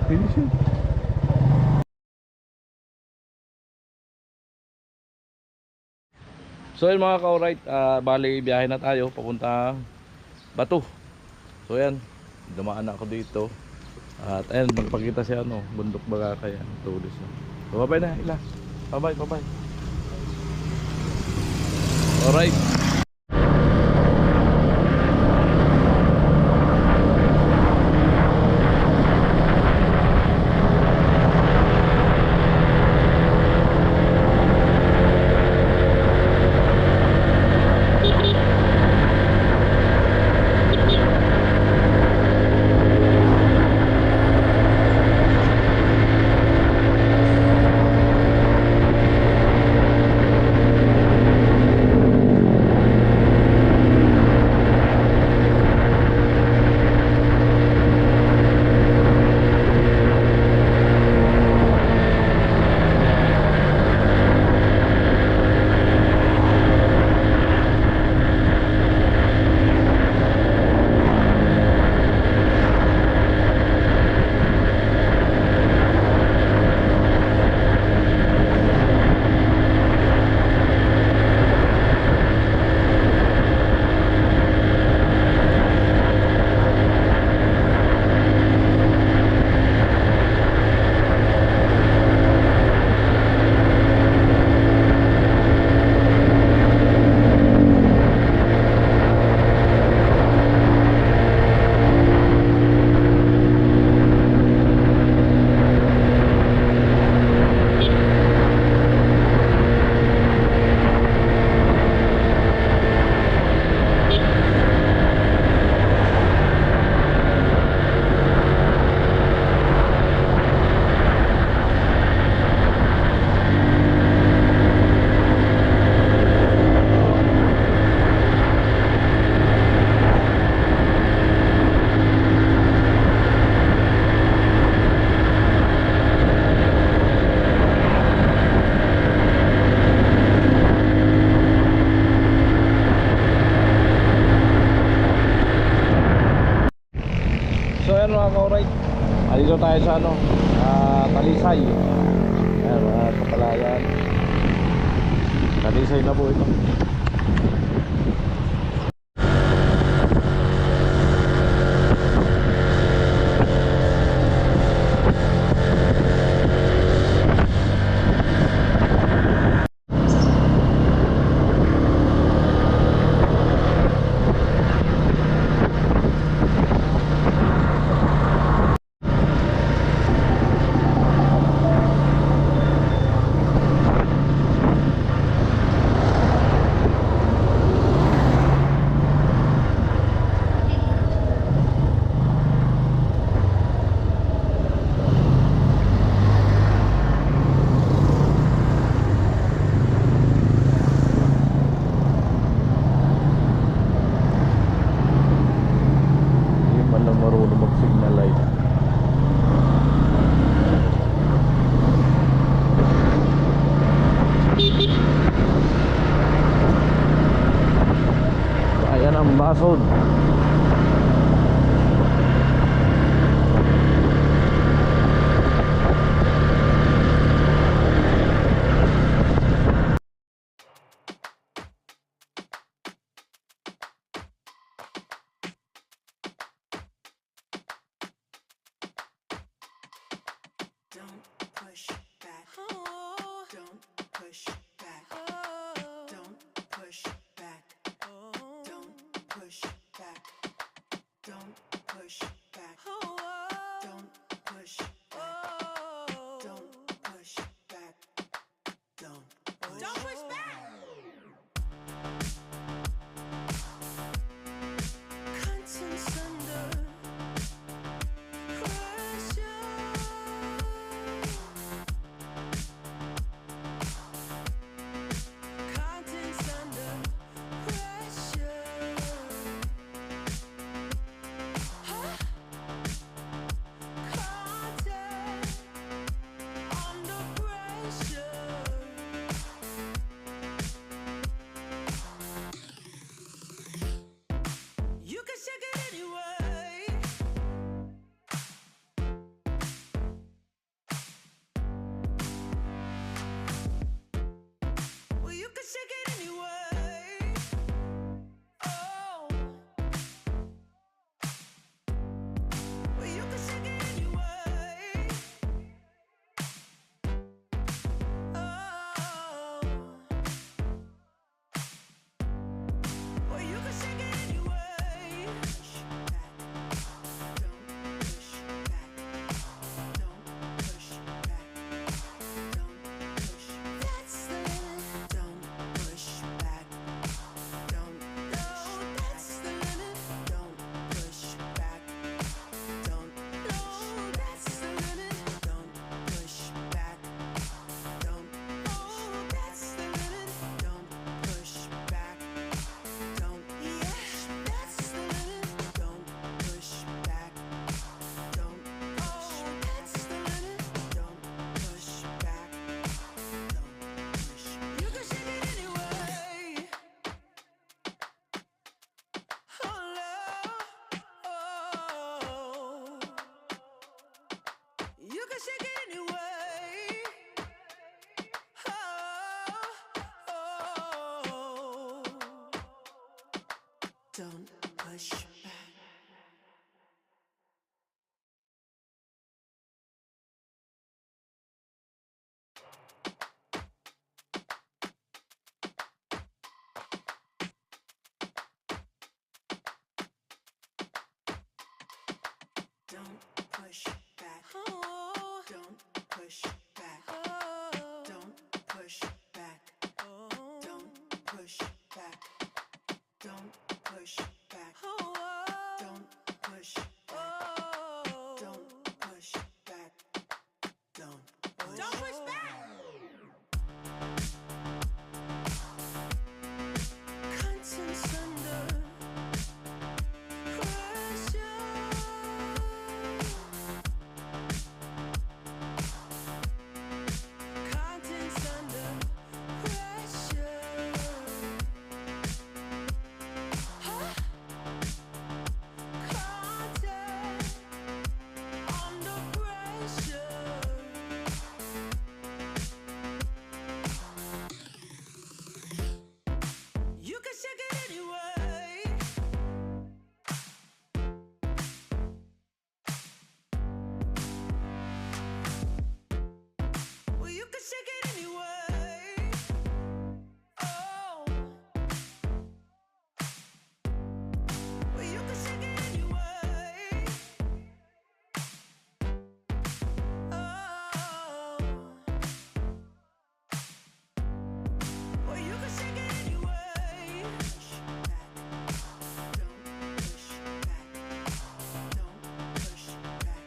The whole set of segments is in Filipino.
Finish it. So yun mga ka-alright, bali biyahe na tayo papuntang Batu. So yan, dumaan na ako dito. At ayun, magpakita siya ano, bundok baga kaya tulis na. So bye na, ila. Bye bye. Alright. So yan mga ka-alright, dito tayo sa ano, Talisay. Ayan mga kapalayan, Talisay na po ito. Basod. Don't push back. Don't push back. Don't push back. Don't push back. Don't push back. Don't push back. Don't push back. Don't push back. Contents under pressure. Contents under pressure. Huh? push back. Oh, don't push back. Oh, don't push back. Oh, don't push back. Don't push back. Oh, don't push back. Don't push back. Don't push back. Conscience under pressure. Conscience under pressure. Huh? Conscience under pressure. You can shake it anyway. Well, you can shake it anyway. Oh. Well, you can shake it anyway. Oh. Well, you can shake it anyway. Push back. Don't push back. Don't push back.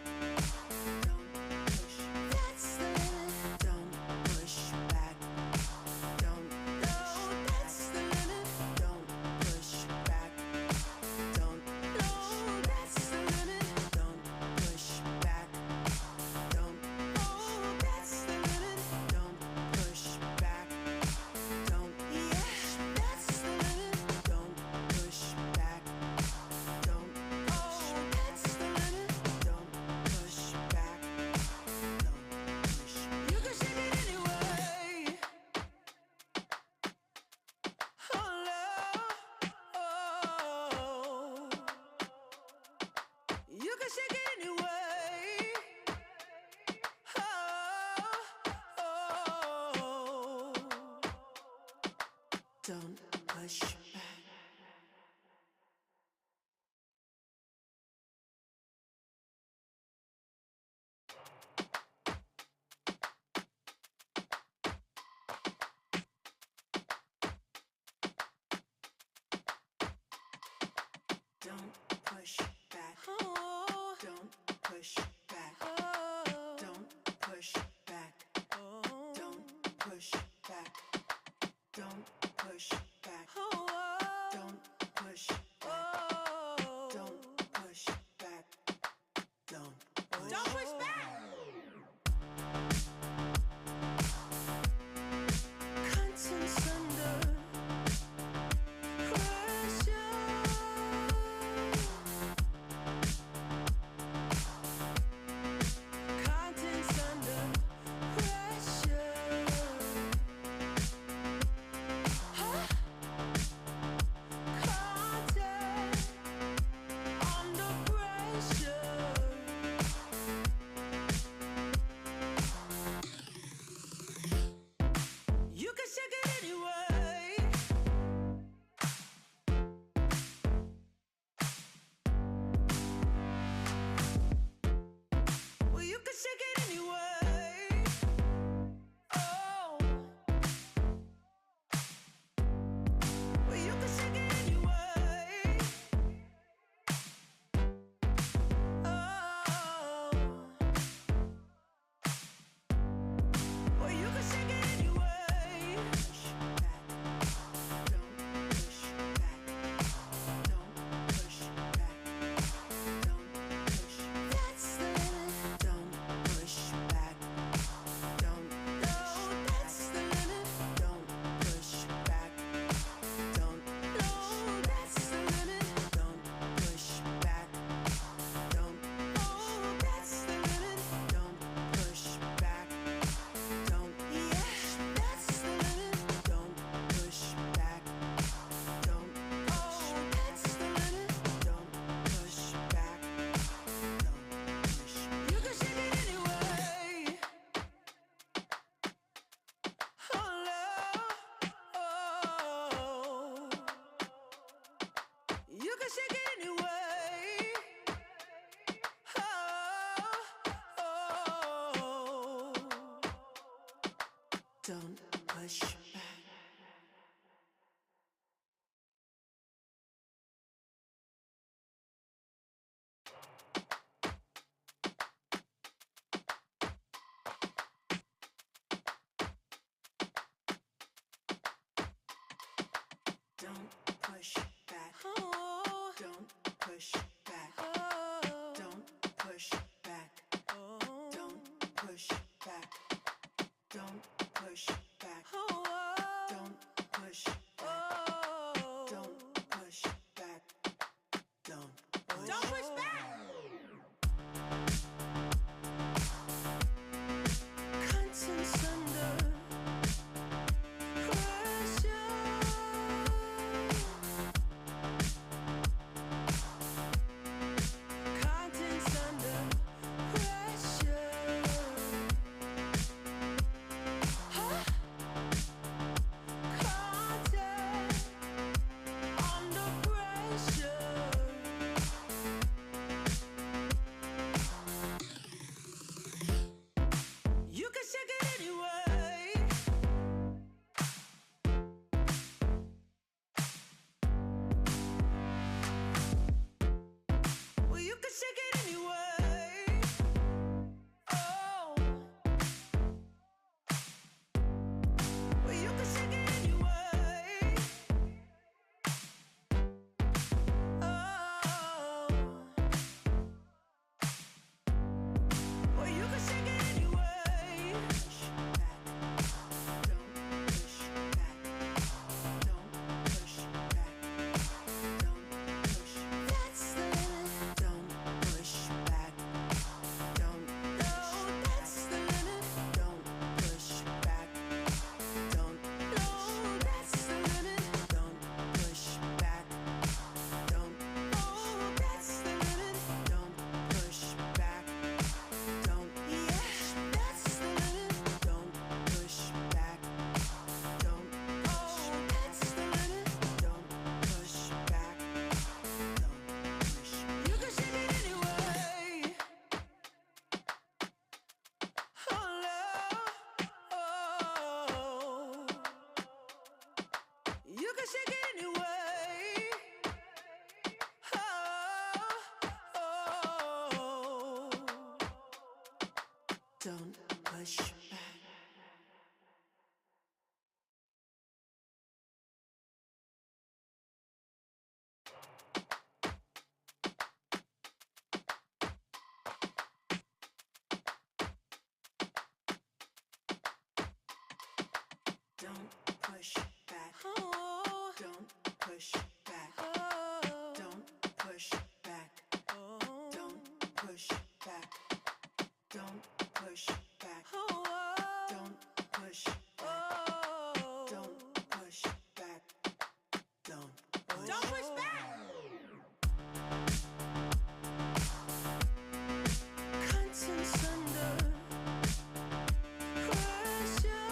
That's the limit. Don't push back. Don't. No, that's the limit. Don't push back. Don't. No, that's the limit. Don't push back. Don't. Oh, that's the limit. Don't push back. Don't. Yeah, that's the limit. Don't push back. Don't. Oh, that's the limit. Don't push back. Don't push. You can shake it anyway. Oh, love. Oh. You can shake it anyway. Oh. Don't push back. Don't push back. Oh, don't push back. Oh, don't push back. Oh, don't push back. Don't push back. Oh, don't push back. Don't push back. Don't push back. Conscience under pressure. Conscience under pressure. Huh? Conscience under pressure. You can shake it anyway. Well, you can shake it anyway. Oh. Well, you can shake it anyway. Oh. Well, you can shake it anyway. Push back. Don't push back. Don't push back. Don't push. That's the limit. Don't push push back. Don't push back. Don't push back. Don't push back. Don't push back. Don't push back. Don't push back. Conscience under pressure. Contents under pressure. Huh? Content under pressure. You can shake it anyway. Well, you can shake it anyway. Oh. Well, you can shake it anyway. Oh. Well, you can shake it anyway. Push back. Don't push back. Don't push back. Don't push. That's the limit. Don't push back. Don't. No, that's the limit. Don't push back. Don't. No, that's the limit. Don't push back. Don't. Oh, that's the limit. Don't push back. Don't. Yeah, that's the limit. Don't push back. Don't. Oh, that's the limit. Don't push back. Don't push. You can shake it anyway. Oh, love. Oh. You can shake it anyway. Oh. Don't push back. Don't push back. Don't push back. Don't push back. Don't push back. Don't push back. Don't push back. Don't push back. Don't push back. Conscience under pressure.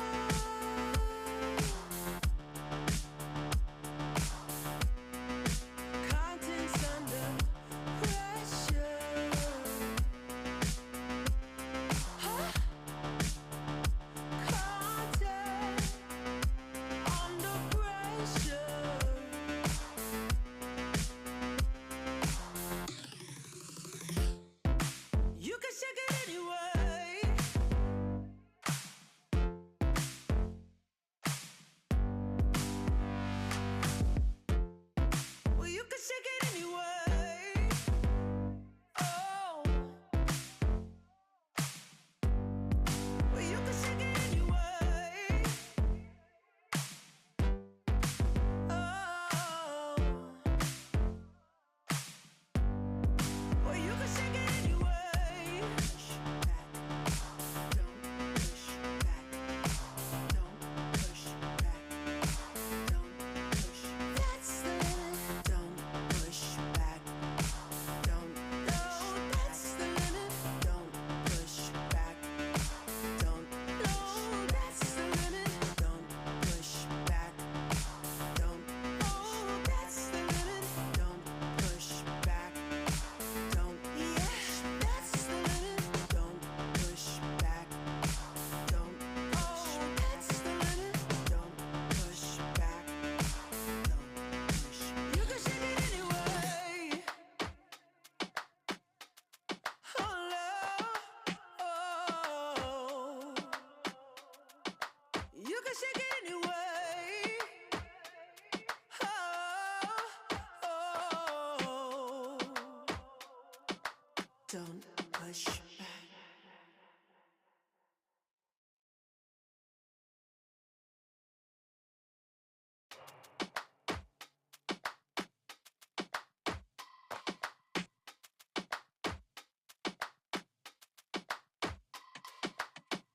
Don't push back.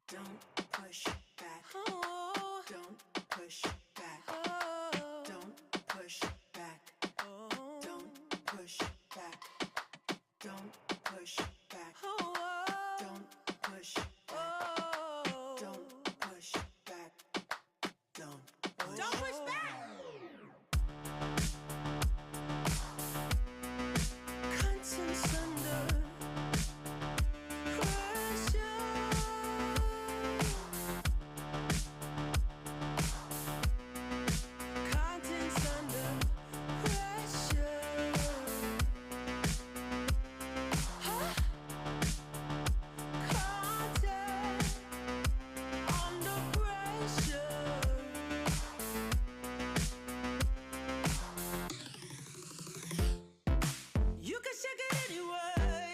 Don't push back. Oh. Don't push back. Oh. Don't push back. Oh. Don't push back. Don't push back. Oh. Don't push back. Oh. Don't push back. Don't push back. Conscience under pressure. Contents under pressure. Huh? Content under pressure. You can shake it anyway.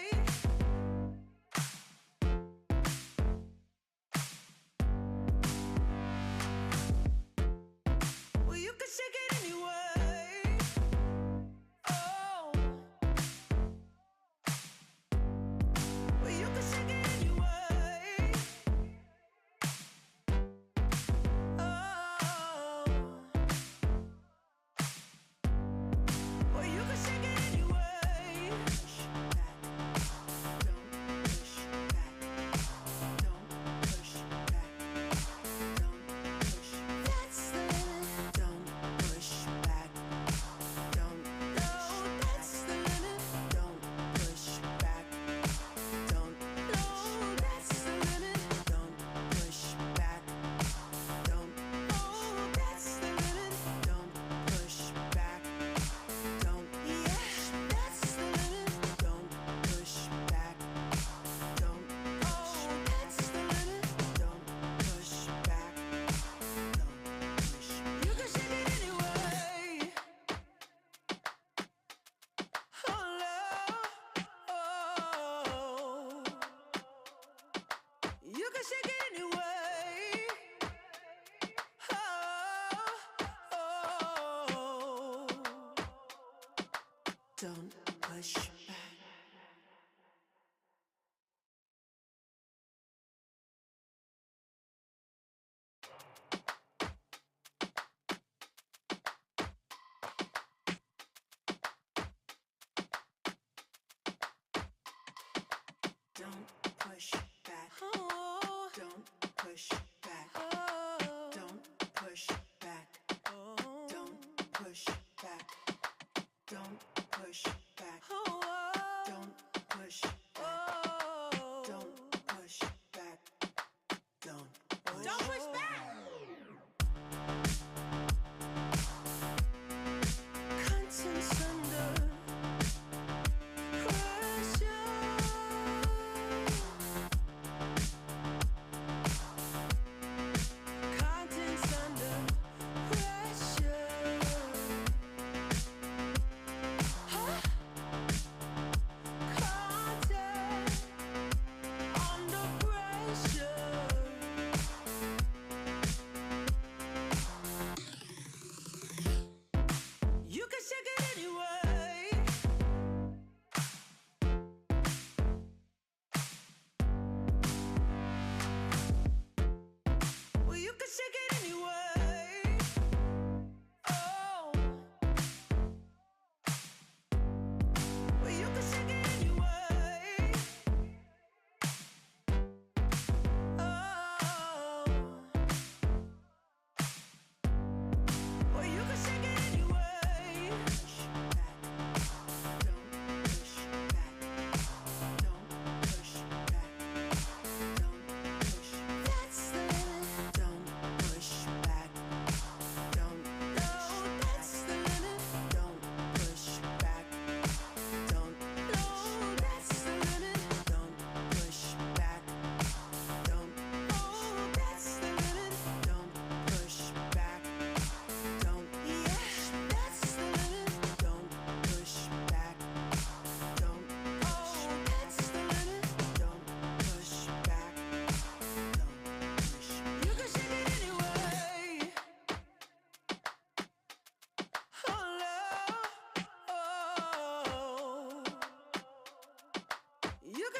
Well, you can shake it anyway. Oh. Well, you can shake it anyway. Oh. Well, you can shake it anyway. Push back. Don't push back. Don't push back. Don't push. That's the limit. Don't push back. Don't. No, that's the limit. Don't push back. Don't. No, that's the limit. Don't push back. Don't. Oh, that's the limit. Don't push back. Don't. Yeah, that's the limit. Don't push back. Don't. Oh, that's the limit. Don't push back. Don't push. You can shake it anyway. Oh, love. Oh. You can shake it anyway. Oh. Don't push back. Don't push back. Oh. Don't push back. Oh. Don't push back. Oh. Don't push back. Don't push back. Oh. Don't push back. Oh. Don't push back. Don't push back. Conscience under pressure.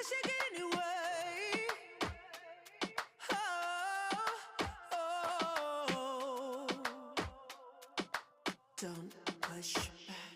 can shake it anyway. Oh, don't push back.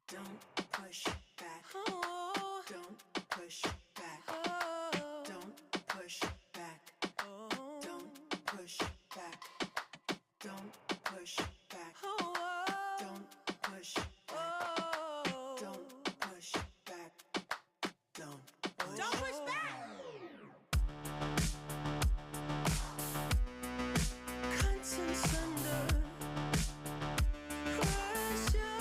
Don't push back. Oh, don't push back. Oh, don't push back. Oh, don't push back. Don't push back. Oh, don't push back. Oh, don't push back. Don't push back. Conscience under pressure.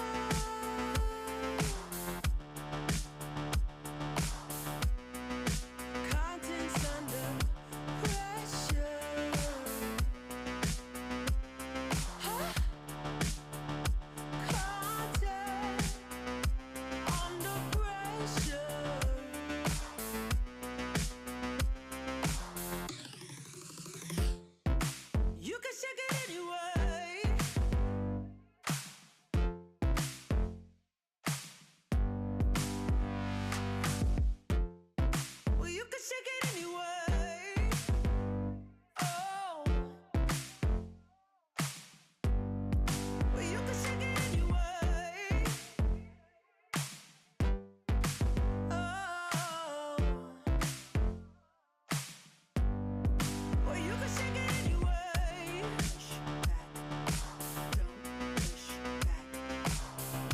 Contents under pressure. Huh? Content under pressure. You can shake it anyway. Well, you can shake it anyway. Oh. Well, you can shake it anyway. Oh. Well, you can shake it anyway. Push back. Don't push back.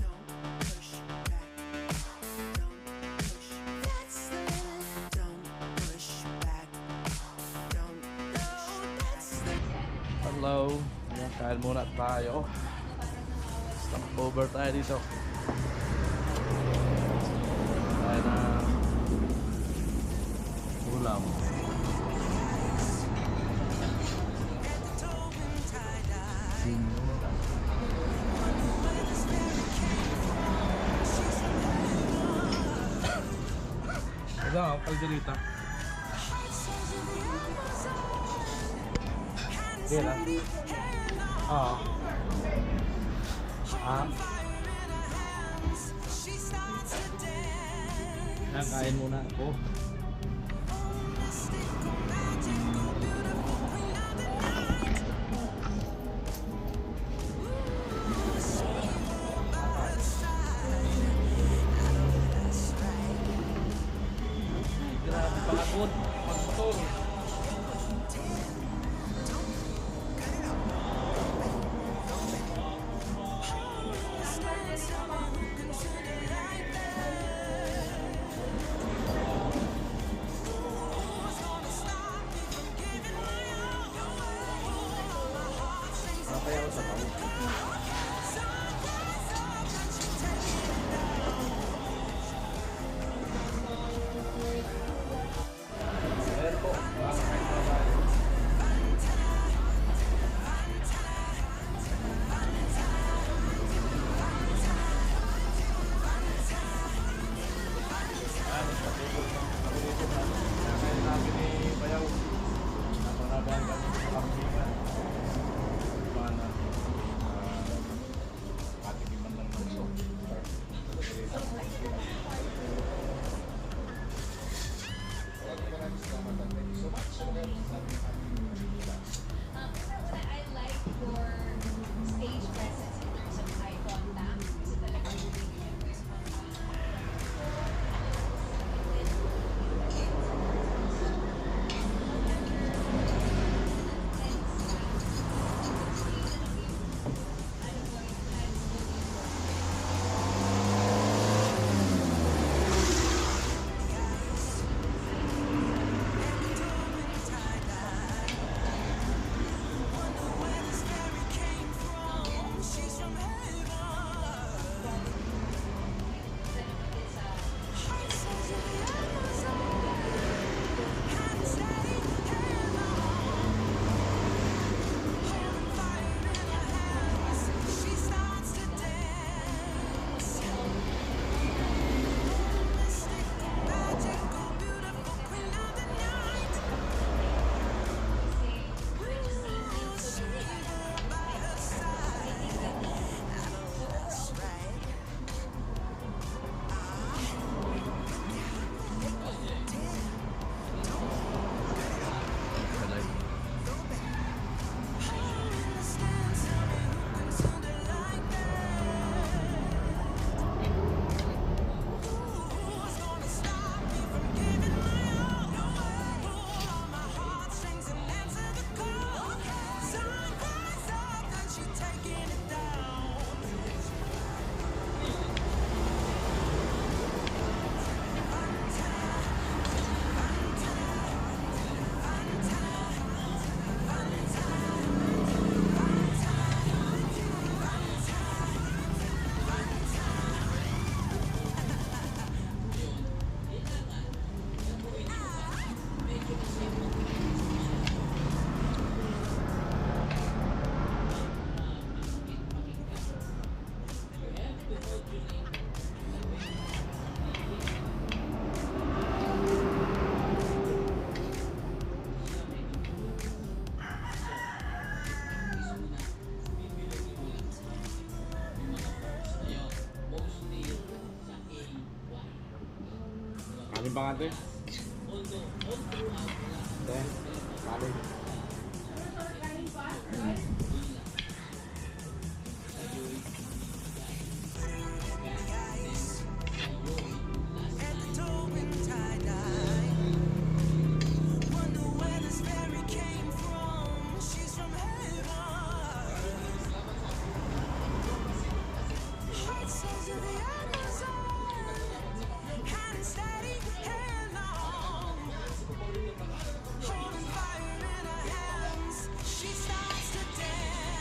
Don't push back. Don't push. That's the limit. Don't push back. Don't. No, that's the. Hello. Ayan, kain muna tayo. Stop over tayo dito. Kain na ulam. Ito ang kalderita. Yan ah. Oo. Ah. Yan, kain muna ako. Grabe pagod. Pagmotor. Kaya ako sa tao. Ayan po. Aling pangante? Ate, kanin. At the door in tie-dye. Wonder where this fairy came from. She's from heaven. Hot souls of the Amazon. Hand steady, hand long. Holding fire in her hands. She starts to dance.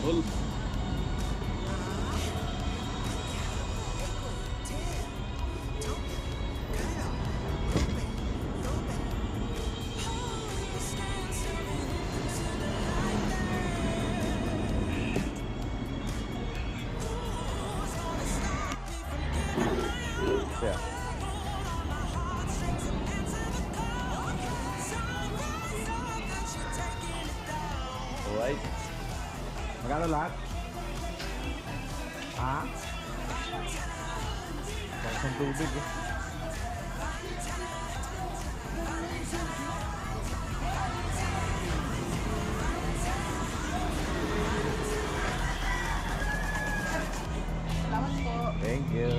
Wolf. Yeah. Alright. Magkano lahat? Ha? Pasang tubig eh. Salamat po. Thank you.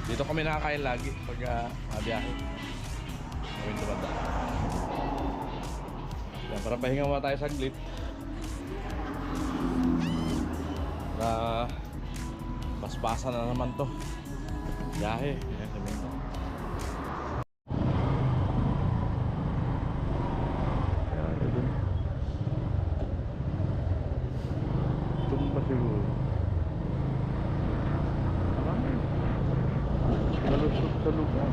Dito kami nakakain lagi pag biyahe. Gawin tumanda. Yan, para pahinga muna tayo saglit. Paspasan na naman to. Biyahe. Yan, sabihin ko. Yan, ito dun. Tumpa siguro. Marami. Nalusot sa lugar.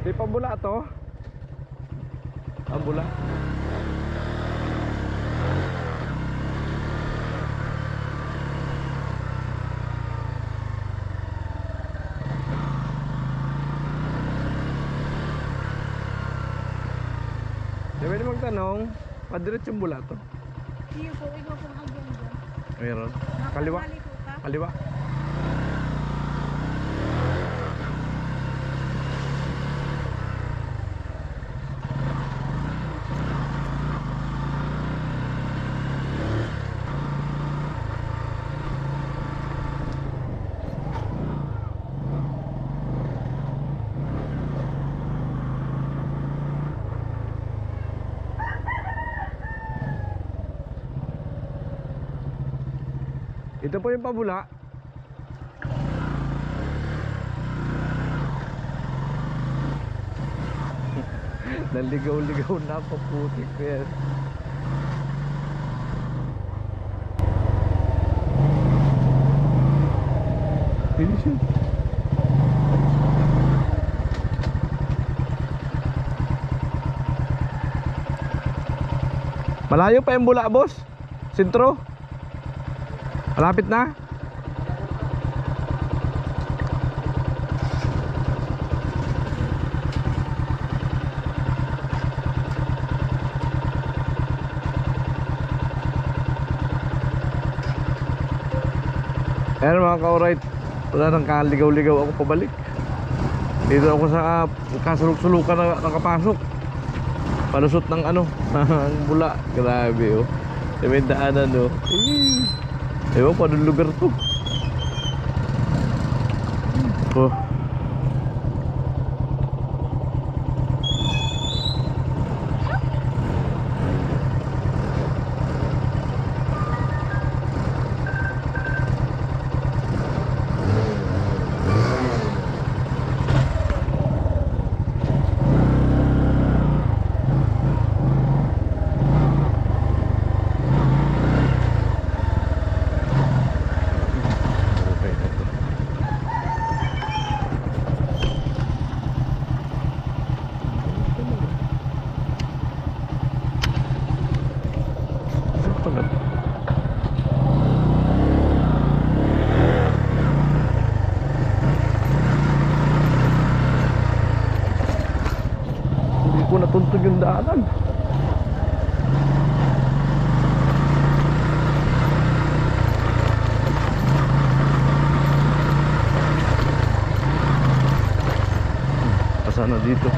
Di pa bula to? Ang bula? Di ba magtanong? Padiretso yung bula to? Iyo po, ikaw pong hanggang dyan. Meron. Kaliwa. Nakasali po ka? Kaliwa. Ito po yung pabula. Naligaw-ligaw na, paputik ko yan. Finish yun. Malayo pa yung Bula, boss. Sentro. Malapit na. Ayan mga ka-alright, wala nang kaligaw-ligaw ako pabalik. Dito ako sa kasuluk-sulukan na nakapasok. Palusot ng ano, ng Bula. Grabe oh. May daanan oh. Ewan pa anong lugar to. Oh. Hindi ko natuntog yung daanan. Pasana dito.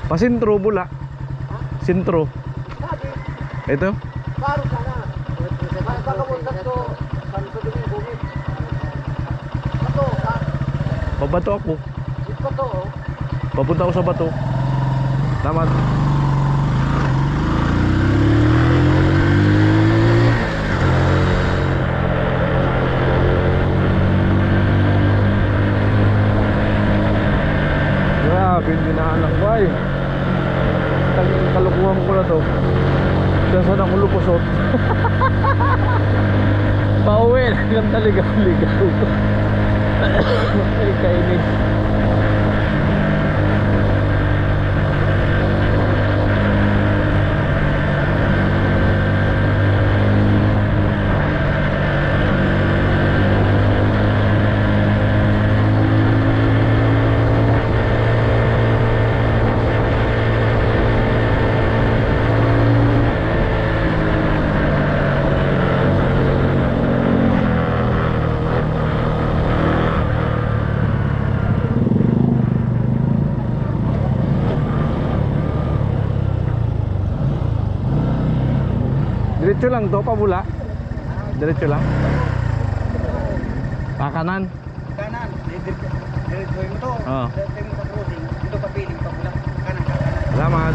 Pasintro Bula. Sintro. Ito. Baru sana. Pagkapuntas ko, saan ko din yung bumit. Bato, ha? Pabato ako. Yung bato, oh. Papunta ako sa bato. Tama. Grabe, hindi na anak ko ay. Tanging kalukuhan ko na to. Diyan saan ako luposot. Pauwi lang talaga ligaw. Ay kainis. Diretso lang to, pabula. Diretso lang. Kakanan. Kanan. Diretso mo to. Oo. Diretso mo sa crossing. Dito pa piling pa pula. Kanan, kanan. Salamat.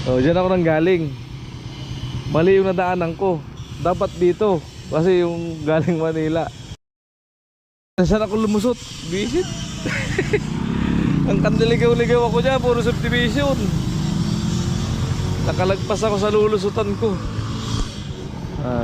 Oh, diyan ako nang galing. Mali yung nadaanan ko. Dapat dito. Kasi yung galing Manila. Saan ako lumusot? Visit. Ang kandiligaw-ligaw ako dyan. Puro subdivision. Nakalagpas ako sa lulusutan ko. Ah,